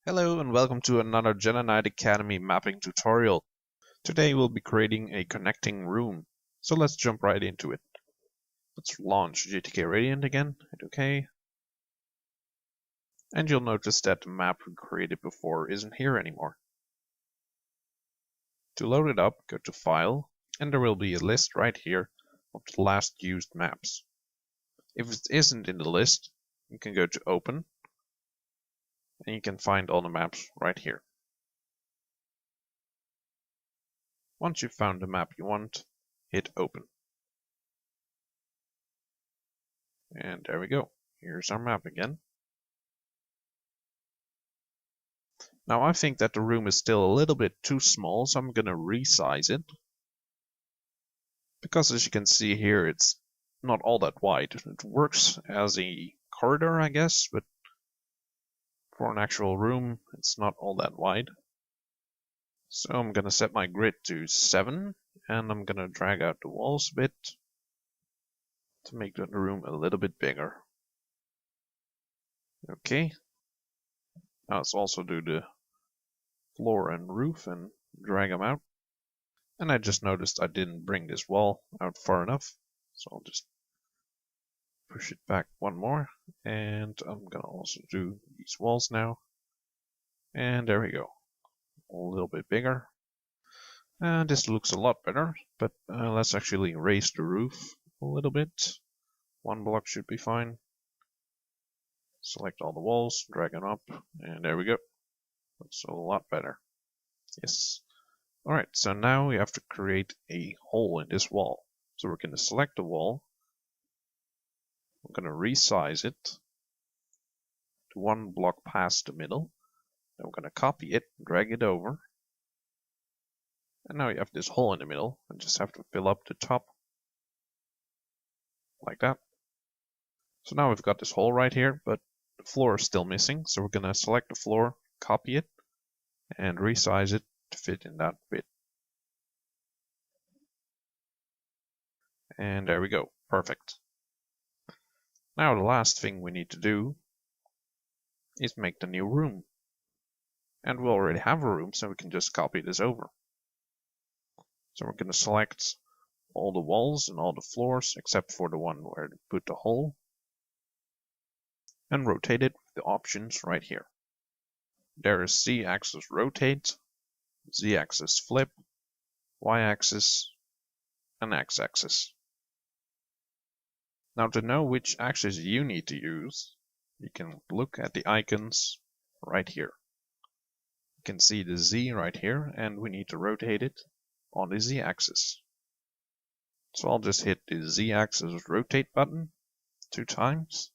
Hello and welcome to another JKA Academy mapping tutorial. Today we'll be creating a connecting room. So let's jump right into it. Let's launch JKA Radiant again, hit OK. And you'll notice that the map we created before isn't here anymore. To load it up, go to File, and there will be a list right here of the last used maps. If it isn't in the list, you can go to Open, and you can find all the maps right here. Once you've found the map you want, hit Open. And there we go. Here's our map again. Now I think that the room is still a little bit too small, so I'm going to resize it. Because as you can see here, it's not all that wide. It works as a corridor, I guess, but for an actual room, it's not all that wide. So I'm going to set my grid to 7, and I'm going to drag out the walls a bit to make the room a little bit bigger. Okay. Now let's also do the floor and roof and drag them out. And I just noticed I didn't bring this wall out far enough, so I'll just push it back one more. And I'm gonna also do these walls now. And there we go. A little bit bigger. And this looks a lot better, but let's actually raise the roof a little bit. One block should be fine. Select all the walls, drag them up, and there we go. Looks a lot better. Yes. Alright, so now we have to create a hole in this wall. So we're going to select the wall. We're going to resize it to one block past the middle. Then we're going to copy it, drag it over. And now you have this hole in the middle, and just have to fill up the top. Like that. So now we've got this hole right here, but the floor is still missing. So we're going to select the floor, copy it, and resize it to fit in that bit. And there we go. Perfect. Now the last thing we need to do is make the new room. And we already have a room, so we can just copy this over. So we're going to select all the walls and all the floors except for the one where to put the hole. And rotate it with the options right here. There is Z-axis rotate, Z-axis flip, Y-axis, and X-axis. Now to know which axis you need to use, you can look at the icons right here. You can see the Z right here, and we need to rotate it on the Z-axis. So I'll just hit the Z-axis rotate button 2 times.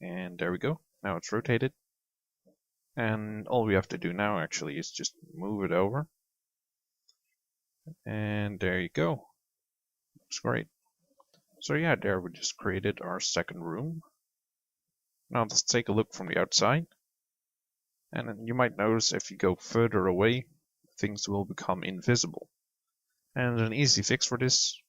And there we go. Now it's rotated. And all we have to do now actually is just move it over. And there you go. Looks great. So yeah, there we just created our second room. Now let's take a look from the outside. And you might notice if you go further away, things will become invisible. And an easy fix for this,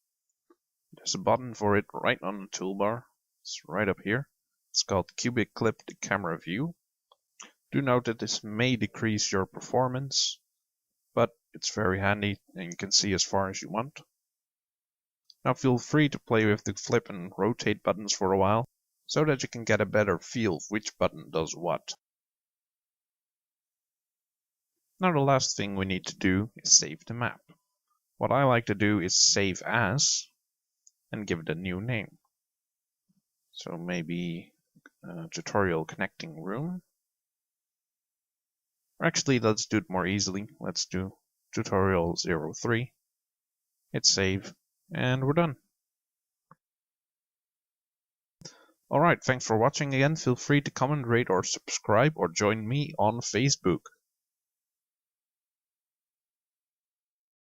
there's a button for it right on the toolbar. It's right up here. It's called Cubic Clip the Camera View. Do note that this may decrease your performance, but it's very handy and you can see as far as you want. Now feel free to play with the flip and rotate buttons for a while, so that you can get a better feel of which button does what. Now the last thing we need to do is save the map. What I like to do is save as, and give it a new name. So maybe tutorial connecting room. Or actually, let's do it more easily. Let's do tutorial 03. Hit save, and we're done. Alright, thanks for watching again. Feel free to comment, rate, or subscribe, or join me on Facebook.